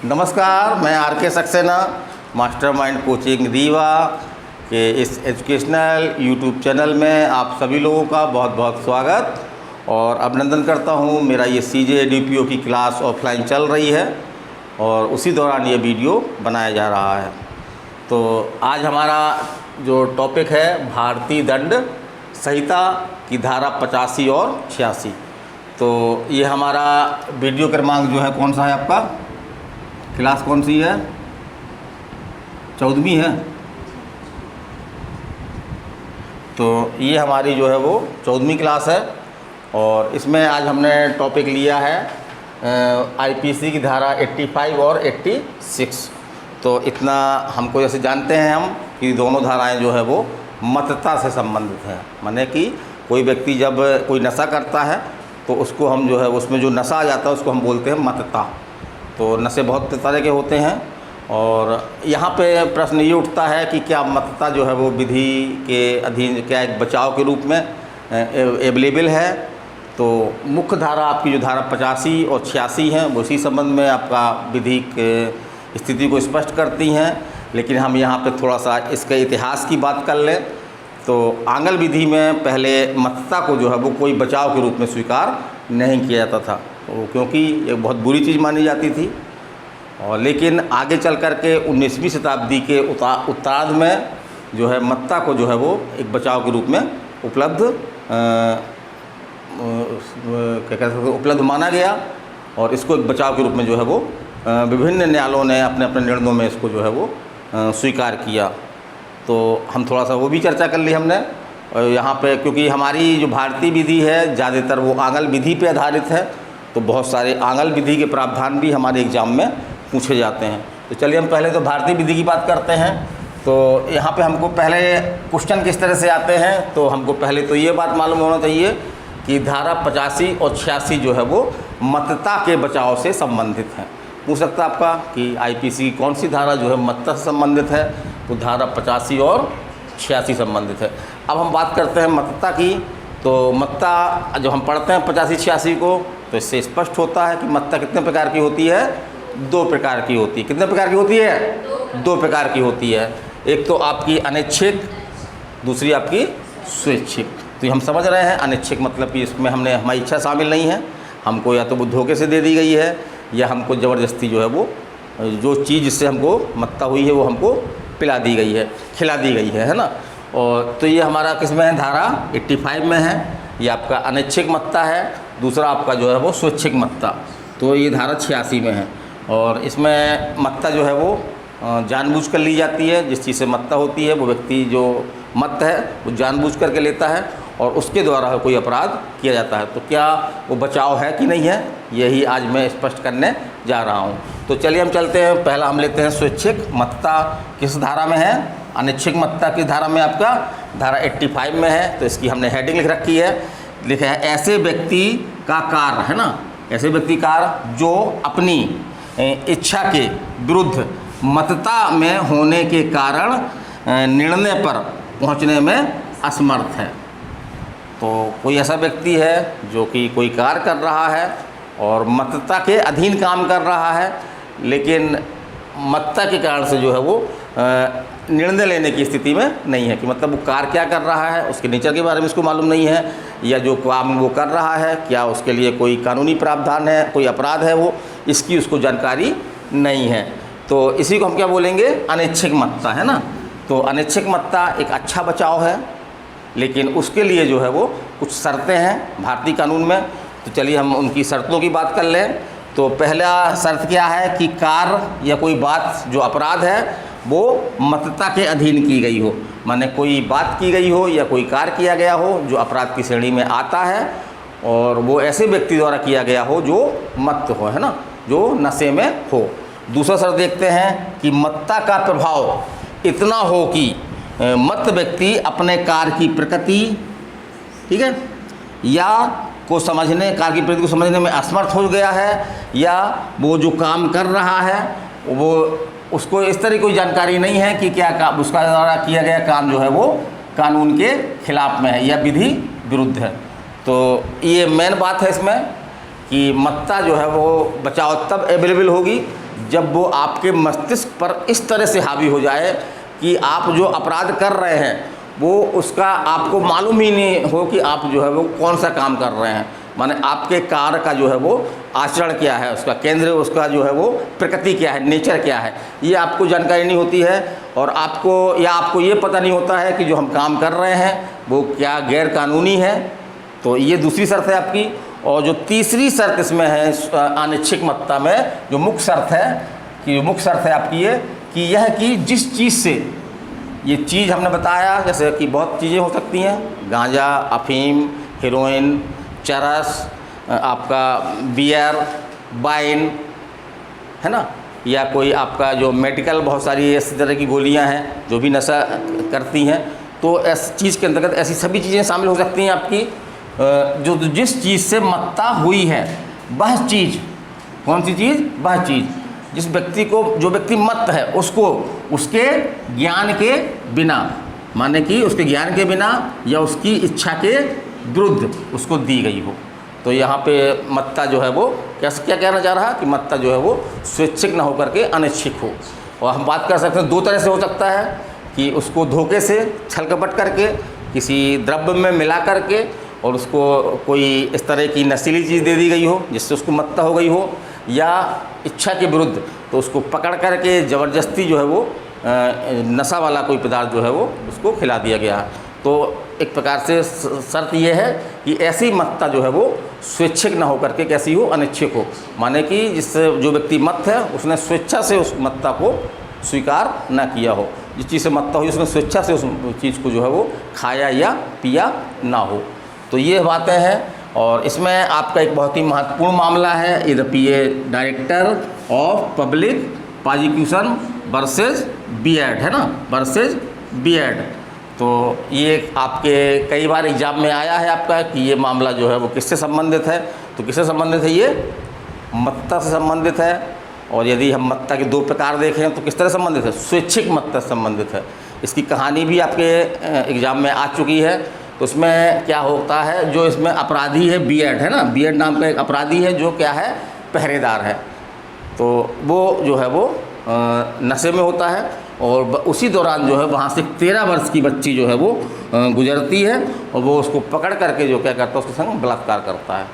नमस्कार, मैं आर के सक्सेना मास्टरमाइंड कोचिंग रीवा के इस एजुकेशनल यूट्यूब चैनल में आप सभी लोगों का बहुत बहुत स्वागत और अभिनंदन करता हूं। मेरा ये CJ DPO की क्लास ऑफलाइन चल रही है और उसी दौरान ये वीडियो बनाया जा रहा है। तो आज हमारा जो टॉपिक है भारतीय दंड संहिता की धारा 85 और 86। तो ये हमारा वीडियो क्रमांक जो है कौन सा है आपका? क्लास कौन सी है? 14वीं है। तो ये हमारी जो है वो 14वीं क्लास है और इसमें आज हमने टॉपिक लिया है IPC की धारा 85 और 86। तो इतना हमको जैसे जानते हैं हम कि दोनों धाराएं जो है वो मतता से संबंधित हैं। माने कि कोई व्यक्ति जब कोई नशा करता है तो उसको हम जो है उसमें जो नशा आ जाता है उसको हम बोलते हैं मतता। तो नशे बहुत तरह के होते हैं और यहाँ पे प्रश्न ये उठता है कि क्या मतता जो है वो विधि के अधीन क्या एक बचाव के रूप में अवेलेबल है। तो मुख्य धारा आपकी जो धारा 85 और 86 हैं वो इसी संबंध में आपका विधि के स्थिति को स्पष्ट करती हैं। लेकिन हम यहाँ पे थोड़ा सा इसके इतिहास की बात कर लें तो आंगल विधि में पहले मतता को जो है वो कोई बचाव के रूप में स्वीकार नहीं किया जाता था, तो क्योंकि ये बहुत बुरी चीज़ मानी जाती थी। और लेकिन आगे चल कर के 19वीं शताब्दी के उत्तरार्ध में जो है मतता को जो है वो एक बचाव के रूप में उपलब्ध क्या कह सकते उपलब्ध माना गया और इसको एक बचाव के रूप में जो है वो विभिन्न न्यायालयों ने अपने अपने निर्णयों में इसको जो है वो स्वीकार किया। तो हम थोड़ा सा वो भी चर्चा कर ली हमने। और यहाँ पे क्योंकि हमारी जो भारतीय विधि है ज़्यादातर वो आंगल विधि पे आधारित है, तो बहुत सारे आंगल विधि के प्रावधान भी हमारे एग्ज़ाम में पूछे जाते हैं। तो चलिए हम पहले तो भारतीय विधि की बात करते हैं। तो यहाँ पे हमको पहले क्वेश्चन किस तरह से आते हैं, तो हमको पहले तो ये बात मालूम होना चाहिए कि धारा 85 और 86 जो है वो मतता के बचाव से संबंधित हैं। पूछ सकता है आपका कि IPC की कौन सी धारा जो है मतता से संबंधित है, तो धारा 85 और 86 संबंधित है। अब हम बात करते हैं मतता की। तो मतता जब हम पढ़ते हैं 85-86 को तो इससे स्पष्ट होता है कि मतता कितने प्रकार की होती है? 2 प्रकार की होती है। कितने प्रकार की होती है? 2 प्रकार की होती है। एक तो आपकी अनैच्छिक, दूसरी आपकी स्वैच्छिक। तो हम समझ रहे हैं अनैच्छिक मतलब कि इसमें हमने हमारी इच्छा शामिल नहीं है, हमको या तो वो धोखे से दे दी गई है या हमको ज़बरदस्ती जो है वो जो चीज़ जिससे हमको मतता हुई है वो हमको पिला दी गई है, खिला दी गई है ना। और तो ये हमारा किस में है? धारा 85 में है। ये आपका अनैच्छिक मतता है। दूसरा आपका जो है वो स्वैच्छिक मतता, तो ये धारा 86 में है। और इसमें मतता जो है वो जानबूझ कर ली जाती है। जिस चीज़ से मतता होती है वो व्यक्ति जो मत है वो जानबूझ करके लेता है और उसके द्वारा कोई अपराध किया जाता है। तो क्या वो बचाव है कि नहीं है, यही आज मैं स्पष्ट करने जा रहा हूँ। तो चलिए हम चलते हैं। पहला हम लेते हैं स्वैच्छिक मतता। किस धारा में है? अनैच्छिक मतता की धारा में आपका धारा 85 में है। तो इसकी हमने हेडिंग लिख रखी है, लिखा है ऐसे व्यक्ति का कार्य, है ना, ऐसे व्यक्ति कार्य जो अपनी इच्छा के विरुद्ध मतता में होने के कारण निर्णय पर पहुंचने में असमर्थ है। तो कोई ऐसा व्यक्ति है जो कि कोई कार्य कर रहा है और मतता के अधीन काम कर रहा है, लेकिन मतता के कारण से जो है वो निर्णय लेने की स्थिति में नहीं है कि मतलब वो कार्य क्या कर रहा है, उसके नेचर के बारे में उसको मालूम नहीं है, या जो काम वो कर रहा है क्या उसके लिए कोई कानूनी प्रावधान है, कोई अपराध है, वो इसकी उसको जानकारी नहीं है। तो इसी को हम क्या बोलेंगे? अनैच्छिक मतता, है ना। तो अनैच्छिक मतता एक अच्छा बचाव है, लेकिन उसके लिए जो है वो कुछ शर्तें हैं भारतीय कानून में। तो चलिए हम उनकी शर्तों की बात कर लें। तो पहला शर्त क्या है कि कार्य या कोई बात जो अपराध है वो मतता के अधीन की गई हो। माने कोई बात की गई हो या कोई कार्य किया गया हो जो अपराध की श्रेणी में आता है और वो ऐसे व्यक्ति द्वारा किया गया हो जो मत्त हो, है ना, जो नशे में हो। दूसरा शर्त देखते हैं कि मतता का प्रभाव इतना हो कि मत व्यक्ति अपने कार्य की प्रकृति, ठीक है, या को समझने, कार्य की प्रकृति को समझने में असमर्थ हो गया है, या वो जो काम कर रहा है वो उसको इस तरह कोई जानकारी नहीं है कि क्या काम उसका द्वारा किया गया काम जो है वो कानून के खिलाफ में है या विधि विरुद्ध है। तो ये मेन बात है इसमें कि मतता जो है वो बचाव तब अवेलेबल होगी जब वो आपके मस्तिष्क पर इस तरह से हावी हो जाए कि आप जो अपराध कर रहे हैं वो उसका आपको मालूम ही नहीं हो कि आप जो है वो कौन सा काम कर रहे हैं, माने आपके कार्य का जो है वो आचरण क्या है, उसका केंद्र, उसका जो है वो प्रकृति क्या है, नेचर क्या है, ये आपको जानकारी नहीं होती है। और आपको ये पता नहीं होता है कि जो हम काम कर रहे हैं वो क्या गैर कानूनी है। तो ये दूसरी शर्त है आपकी। और जो तीसरी शर्त इसमें है अनिच्छिक मत्ता में, जो मुख्य शर्त है आपकी ये कि यह कि जिस चीज़ से, ये चीज़ हमने बताया जैसे कि बहुत चीज़ें हो सकती हैं, गांजा, अफीम, हेरोइन, चरस, आपका बियर, वाइन, है ना, या कोई आपका जो मेडिकल बहुत सारी इस तरह की गोलियां हैं जो भी नशा करती हैं, तो इस चीज़ के अंतर्गत ऐसी सभी चीज़ें शामिल हो सकती हैं आपकी। जो जिस चीज़ से मत्ता हुई है वह चीज़, कौन सी चीज़, वह चीज़ जिस व्यक्ति को, जो व्यक्ति मत्त है उसको उसके ज्ञान के बिना, माने कि उसके ज्ञान के बिना या उसकी इच्छा के विरुद्ध उसको दी गई हो। तो यहाँ पे मत्ता जो है वो क्या कहना चाह रहा है कि मत्ता जो है वो स्वैच्छिक न होकर के अनिच्छिक हो। और हम बात कर सकते हैं दो तरह से हो सकता है कि उसको धोखे से, छल कपट करके, किसी द्रव्य में मिला करके और उसको कोई इस तरह की नशीली चीज़ दे दी गई हो जिससे उसको मत्ता हो गई हो, या इच्छा के विरुद्ध तो उसको पकड़ करके ज़बरदस्ती जो है वो नशा वाला कोई पदार्थ जो है वो उसको खिला दिया गया है। तो एक प्रकार से शर्त ये है कि ऐसी मत्ता जो है वो स्वैच्छिक ना होकर के कैसी हो, अनिच्छिक हो, माने कि जिससे जो व्यक्ति मत्त है उसने स्वेच्छा से उस मत्ता को स्वीकार ना किया हो, जिस चीज़ से मत्ता हुई उसने स्वेच्छा से उस चीज़ को जो है वो खाया या पिया ना हो। तो ये बातें हैं। और इसमें आपका एक बहुत ही महत्वपूर्ण मामला है, ये director of public prosecution versus BEd, है ना, वर्सेस बीएड। तो ये आपके कई बार एग्जाम में आया है आपका कि ये मामला जो है वो किससे संबंधित है। तो किससे संबंधित है, ये मत्ता से संबंधित है। और यदि हम मत्ता के दो प्रकार देखें तो किस तरह संबंधित है, स्वैच्छिक मत्ता से संबंधित है। इसकी कहानी भी आपके एग्ज़ाम में आ चुकी है। तो उसमें क्या होता है, जो इसमें अपराधी है बीएड, है ना, बीएड नाम का एक अपराधी है जो क्या है, पहरेदार है। तो वो जो है वो नशे में होता है और उसी दौरान जो है वहाँ से 13 वर्ष की बच्ची जो है वो गुजरती है और वो उसको पकड़ करके जो क्या करता है, उसके संग बलात्कार करता है।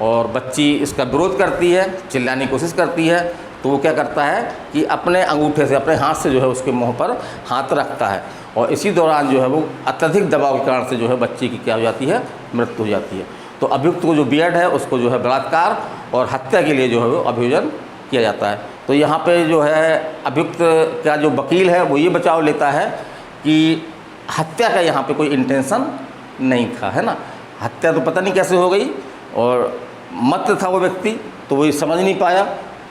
और बच्ची इसका विरोध करती है, चिल्लाने की कोशिश करती है। तो वो क्या करता है कि अपने अंगूठे से, अपने हाथ से जो है उसके मुंह पर हाथ रखता है और इसी दौरान जो है वो अत्यधिक दबाव के कारण से जो है बच्ची की क्या हो जाती है, मृत्यु हो जाती है। तो अभियुक्त को जो बीएड है उसको जो है बलात्कार और हत्या के लिए जो है वो अभियोजन किया जाता है। तो यहाँ पे जो है अभियुक्त का जो वकील है वो ये बचाव लेता है कि हत्या का यहाँ पे कोई इंटेंशन नहीं था, है ना, हत्या तो पता नहीं कैसे हो गई और मत्त था वो व्यक्ति तो वो समझ नहीं पाया।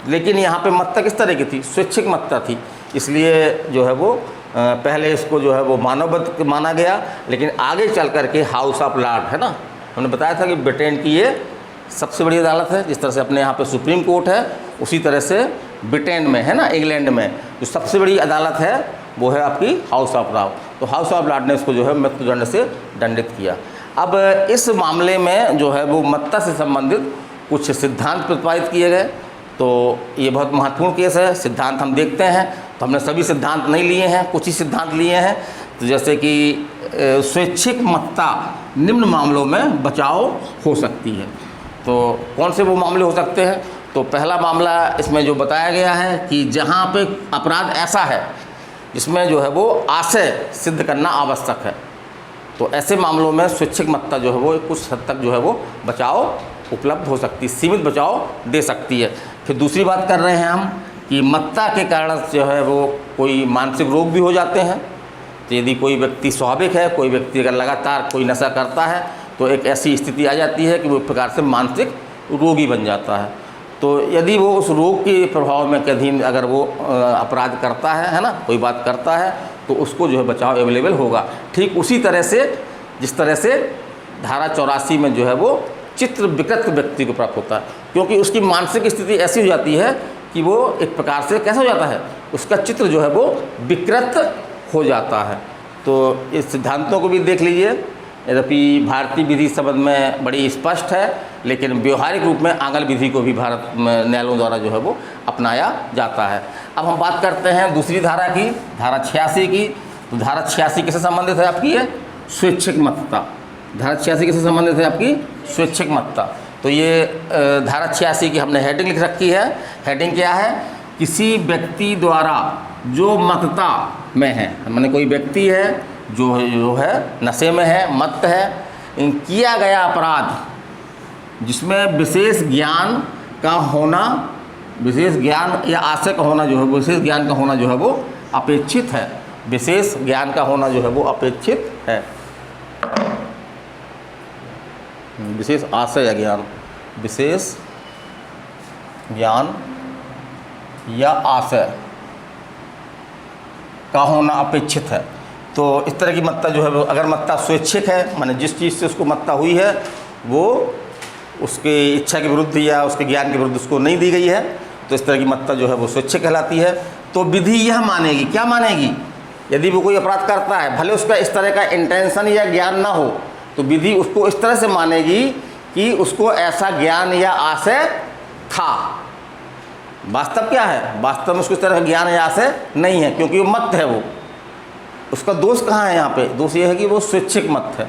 लेकिन यहाँ पे मत्ता किस तरह की थी, स्वैच्छिक मत्ता थी, इसलिए जो है वो पहले इसको जो है वो मानवबद्ध माना गया। लेकिन आगे चल कर के हाउस ऑफ लॉर्ड, है ना, हमने बताया था कि ब्रिटेन की ये सबसे बड़ी अदालत है। जिस तरह से अपने यहाँ पे सुप्रीम कोर्ट है उसी तरह से ब्रिटेन में, है ना, इंग्लैंड में जो सबसे बड़ी अदालत है वो है आपकी हाउस ऑफ लॉर्ड। तो हाउस ऑफ लॉर्ड ने इसको जो है मृत्युदंड से दंडित किया। अब इस मामले में जो है वो मत्ता से संबंधित कुछ सिद्धांत प्रतिपादित किए गए। तो ये बहुत महत्वपूर्ण केस है। सिद्धांत हम देखते हैं तो हमने सभी सिद्धांत नहीं लिए हैं, कुछ ही सिद्धांत लिए हैं। तो जैसे कि स्वैच्छिक मत्ता निम्न मामलों में बचाव हो सकती है। तो कौन से वो मामले हो सकते हैं, तो पहला मामला इसमें जो बताया गया है कि जहाँ पे अपराध ऐसा है जिसमें जो है वो आशय सिद्ध करना आवश्यक है, तो ऐसे मामलों में स्वैच्छिक मत्ता जो है वो कुछ हद तक जो है वो बचाव उपलब्ध हो सकती है, सीमित बचाव दे सकती है। फिर दूसरी बात कर रहे हैं हम कि मत्ता के कारण जो है वो कोई मानसिक रोग भी हो जाते हैं। तो यदि कोई व्यक्ति स्वाभाविक है, कोई व्यक्ति अगर लगातार कोई नशा करता है तो एक ऐसी स्थिति आ जाती है कि वो एक प्रकार से मानसिक रोगी बन जाता है। तो यदि वो उस रोग के प्रभाव में के अधीन अगर वो अपराध करता है ना, कोई बात करता है, तो उसको जो है बचाव अवेलेबल होगा। ठीक उसी तरह से जिस तरह से धारा 84 में जो है वो चित्र विकृत व्यक्ति को प्राप्त होता है, क्योंकि उसकी मानसिक स्थिति ऐसी हो जाती है कि वो एक प्रकार से कैसा हो जाता है, उसका चित्र जो है वो विकृत हो जाता है। तो इस सिद्धांतों को भी देख लीजिए। यद्यपि भारतीय विधि इस संबंध में बड़ी स्पष्ट है, लेकिन व्यवहारिक रूप में आंगल विधि को भी भारत में न्यायालयों द्वारा जो है वो अपनाया जाता है। अब हम बात करते हैं दूसरी धारा की, धारा 86 की। तो धारा 86 किससे संबंधित है आपकी? ये स्वैच्छिक मतता। धारा 86 किससे संबंधित है आपकी? स्वैच्छिक मतता। तो ये धारा 86 की हमने हेडिंग लिख रखी है। हेडिंग क्या है? किसी व्यक्ति द्वारा जो मतता में है, माने कोई व्यक्ति है जो है नशे में है, मत्त है, किया गया अपराध जिसमें विशेष ज्ञान का होना, विशेष ज्ञान या आशय का होना जो है, विशेष ज्ञान का होना जो है वो अपेक्षित है। विशेष ज्ञान का होना जो है वो अपेक्षित है। विशेष आशय या ज्ञान, विशेष ज्ञान या आशय का होना अपेक्षित है। तो इस तरह की मत्ता जो है, अगर मत्ता स्वैच्छिक है, माने जिस चीज़ से उसको मत्ता हुई है वो उसके इच्छा के विरुद्ध या उसके ज्ञान के विरुद्ध उसको नहीं दी गई है, तो इस तरह की मत्ता जो है वो स्वैच्छिक कहलाती है। तो विधि यह मानेगी, क्या मानेगी? यदि वो कोई अपराध करता है, भले उसका इस तरह का इंटेंशन या ज्ञान ना हो, तो विधि उसको इस तरह से मानेगी कि उसको ऐसा ज्ञान या आशय था। वास्तव क्या है? वास्तव में उसको इस तरह का ज्ञान या आशय नहीं है, क्योंकि वो मत्त है। वो उसका दोष कहाँ है यहाँ पे? दोष ये है कि वो स्वैच्छिक मत्त है।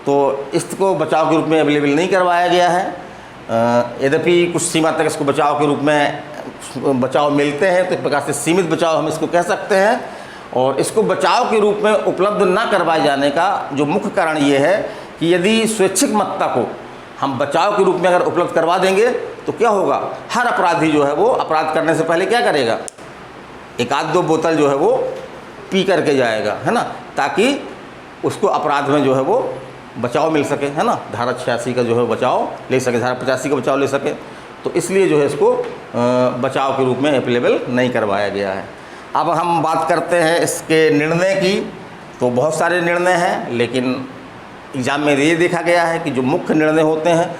तो इसको बचाव के रूप में अवेलेबल नहीं करवाया गया है। यद्यपि कुछ सीमा तक इसको बचाव के रूप में बचाव मिलते हैं, तो इस प्रकार से सीमित बचाव हम इसको कह सकते हैं। और इसको बचाव के रूप में उपलब्ध ना करवाए जाने का जो मुख्य कारण ये है कि यदि स्वैच्छिक मत्ता को हम बचाव के रूप में अगर उपलब्ध करवा देंगे तो क्या होगा? हर अपराधी जो है वो अपराध करने से पहले क्या करेगा? एक आध दो बोतल जो है वो पी करके जाएगा, है ना, ताकि उसको अपराध में जो है वो बचाव मिल सके, है ना, धारा 86 का जो है बचाव ले सके, धारा 85 का बचाव ले सके। तो इसलिए जो है इसको बचाव के रूप में अवेलेबल नहीं करवाया गया है। अब हम बात करते हैं इसके निर्णय की। तो बहुत सारे निर्णय हैं, लेकिन एग्ज़ाम में ये देखा गया है कि जो मुख्य निर्णय होते हैं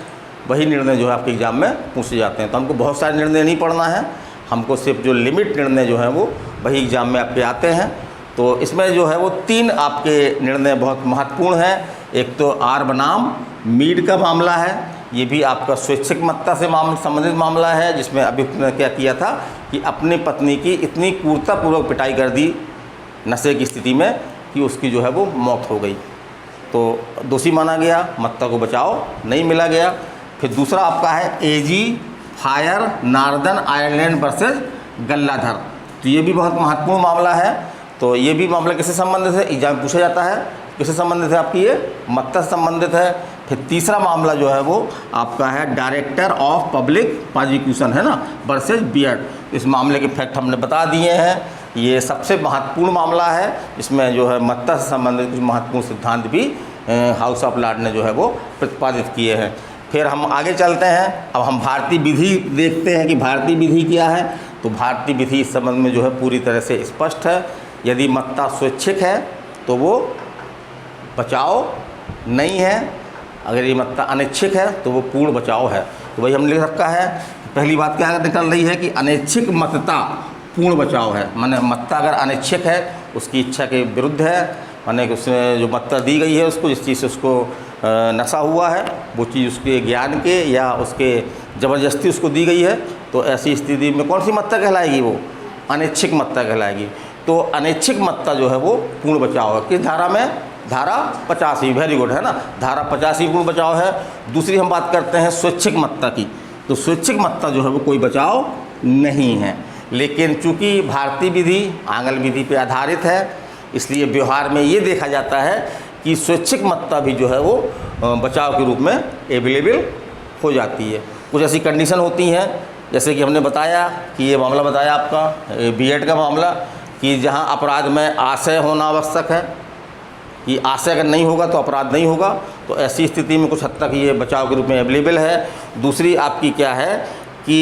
वही निर्णय जो है आपके एग्ज़ाम में पूछे जाते हैं। तो हमको बहुत सारे निर्णय नहीं पढ़ना है, हमको सिर्फ जो लिमिट निर्णय जो है वो वही एग्ज़ाम में आपके आते हैं। तो इसमें जो है वो 3 आपके निर्णय बहुत महत्वपूर्ण हैं। एक तो आर बनाम मीड का मामला है, ये भी आपका स्वैच्छिक मत्ता से संबंधित मामला है, जिसमें अभियुक्त ने क्या किया था कि अपनी पत्नी की इतनी क्रूरतापूर्वक पिटाई कर दी नशे की स्थिति में कि उसकी जो है वो मौत हो गई। तो दोषी माना गया, मत्ता को बचाव नहीं मिला गया। फिर दूसरा आपका है एजी फायर नॉर्दर्न आयरलैंड वर्सेस गल्लाधर। तो ये भी बहुत महत्वपूर्ण मामला है। तो ये भी मामला किससे संबंधित है? एग्जाम पूछा जाता है। किससे संबंधित है? आपकी ये मत्ता से संबंधित है। फिर तीसरा मामला जो है वो आपका है डायरेक्टर ऑफ पब्लिक प्रोसिक्यूशन, है ना, वर्सेस बियर्ड। इस मामले के फैक्ट हमने बता दिए हैं। ये सबसे महत्वपूर्ण मामला है, इसमें जो है मत्ता से संबंधित कुछ महत्वपूर्ण सिद्धांत भी हाउस ऑफ लॉर्ड ने जो है वो प्रतिपादित किए हैं। फिर हम आगे चलते हैं। अब हम भारतीय विधि देखते हैं कि भारतीय विधि क्या है। तो भारतीय विधि इस संबंध में जो है पूरी तरह से स्पष्ट है। यदि मत्ता स्वैच्छिक है तो वो बचाव नहीं है, अगर ये मत्ता अनैच्छिक है तो वो पूर्ण बचाव है। तो वही हमने लिख रखा है। पहली बात क्या निकल रही है कि अनैच्छिक मतता पूर्ण बचाव है। माने मत्ता अगर अनैच्छिक है, उसकी इच्छा के विरुद्ध है, माने कि उसने जो मत्ता दी गई है उसको, जिस चीज़ से उसको नशा हुआ है वो चीज़ उसके ज्ञान के या उसके ज़बरदस्ती उसको दी गई है, तो ऐसी स्थिति में कौन सी मत्ता कहलाएगी? वो अनैच्छिक मत्ता कहलाएगी। तो अनैच्छिक मत्ता जो है वो पूर्ण बचाव है। किस धारा में? धारा 85। वेरी गुड, है ना, धारा 85 पूर्ण बचाव है। दूसरी हम बात करते हैं स्वैच्छिक मत्ता की। तो स्वैच्छिक मत्ता जो है वो कोई बचाव नहीं है, लेकिन चूंकि भारतीय विधि आंगल विधि पर आधारित है, इसलिए व्यवहार में ये देखा जाता है कि स्वैच्छिक मत्ता भी जो है वो बचाव के रूप में अवेलेबल हो जाती है। कुछ ऐसी कंडीशन होती हैं, जैसे कि हमने बताया कि ये मामला बताया आपका बीएड का मामला, कि जहाँ अपराध में आशय होना आवश्यक है, कि आशय अगर नहीं होगा तो अपराध नहीं होगा। तो ऐसी स्थिति में कुछ हद तक ये बचाव के रूप में अवेलेबल है। दूसरी आपकी क्या है कि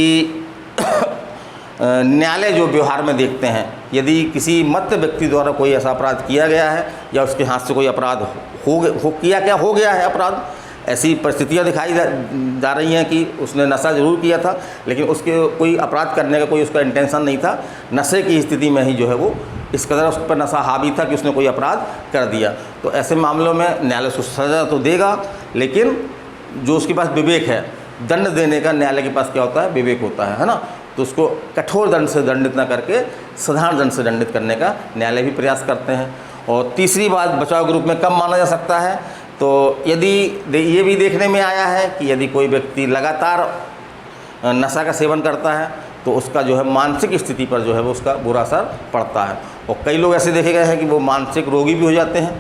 न्यायालय जो व्यवहार में देखते हैं, यदि किसी मत्त व्यक्ति द्वारा कोई ऐसा अपराध किया गया है या उसके हाथ से कोई अपराध हो गया है अपराध, ऐसी परिस्थितियां दिखाई जा रही हैं कि उसने नशा जरूर किया था, लेकिन उसके कोई अपराध करने का कोई उसका इंटेंशन नहीं था, नशे की स्थिति में ही जो है वो इस कदर उस पर नशा हावी था कि उसने कोई अपराध कर दिया। तो ऐसे मामलों में न्यायालय उसको सज़ा तो देगा, लेकिन जो उसके पास विवेक है, दंड देने का न्यायालय के पास क्या होता है, विवेक होता है ना। तो उसको कठोर दंड से दंडित ना करके साधारण दंड से दंडित करने का न्यायालय भी प्रयास करते हैं। और तीसरी बात, बचाव के रूप में कब माना जा सकता है, तो यदि ये भी देखने में आया है कि यदि कोई व्यक्ति लगातार नशा का सेवन करता है तो उसका जो है मानसिक स्थिति पर जो है वो उसका बुरा असर पड़ता है। और कई लोग ऐसे देखे गए हैं कि वो मानसिक रोगी भी हो जाते हैं।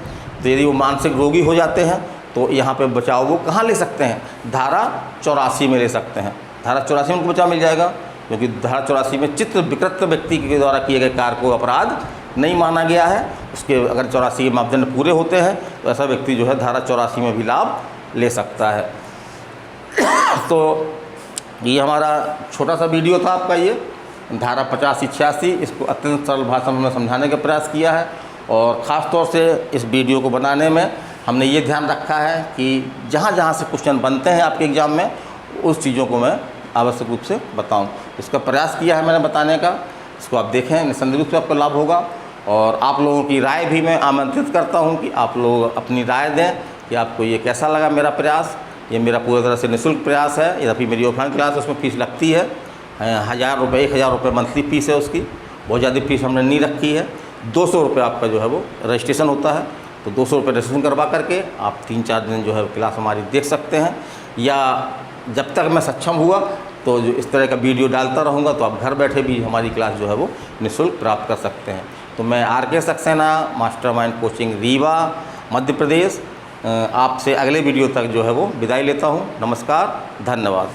तो यदि वो मानसिक रोगी हो जाते हैं तो यहाँ पे बचाव वो कहाँ ले सकते हैं, धारा 84 में ले सकते हैं। धारा 84 में उनको बचाव मिल जाएगा, क्योंकि धारा 84 में चित्त विकृत व्यक्ति के द्वारा किए गए कार्य को अपराध नहीं माना गया है। उसके अगर 84 के मापदंड पूरे होते हैं तो ऐसा व्यक्ति जो है धारा 84 में भी लाभ ले सकता है। तो ये हमारा छोटा सा वीडियो था आपका, ये धारा 50-86, इसको अत्यंत सरल भाषा में समझाने का प्रयास किया है। और ख़ास तौर से इस वीडियो को बनाने में हमने ये ध्यान रखा है कि जहाँ जहाँ से क्वेश्चन बनते हैं आपके एग्ज़ाम में, उस चीज़ों को मैं आवश्यक रूप से बताऊं। इसका प्रयास किया है मैंने बताने का, इसको आप देखें, निसंदेह रूप से आपको लाभ होगा। और आप लोगों की राय भी मैं आमंत्रित करता हूं कि आप लोग अपनी राय दें कि आपको ये कैसा लगा मेरा प्रयास। ये मेरा पूरी तरह से निःशुल्क प्रयास है। यद्यपि मेरी ऑफलाइन क्लास है, उसमें फ़ीस लगती है 1000 रुपये, 1000 रुपये मंथली फ़ीस है उसकी, बहुत ज़्यादा फ़ीस हमने नहीं रखी है। 200 रुपये आपका जो है वो रजिस्ट्रेशन होता है। तो 200 रुपये रजिस्ट्रेशन करवा करके आप 3-4 दिन जो है क्लास हमारी देख सकते हैं, या जब तक मैं सक्षम हुआ तो जो इस तरह का वीडियो डालता रहूँगा तो आप घर बैठे भी हमारी क्लास जो है वो निःशुल्क प्राप्त कर सकते हैं। तो मैं RK Saxena, mastermind coaching Rewa, Madhya Pradesh, आपसे अगले वीडियो तक जो है वो विदाई लेता हूँ। नमस्कार, धन्यवाद।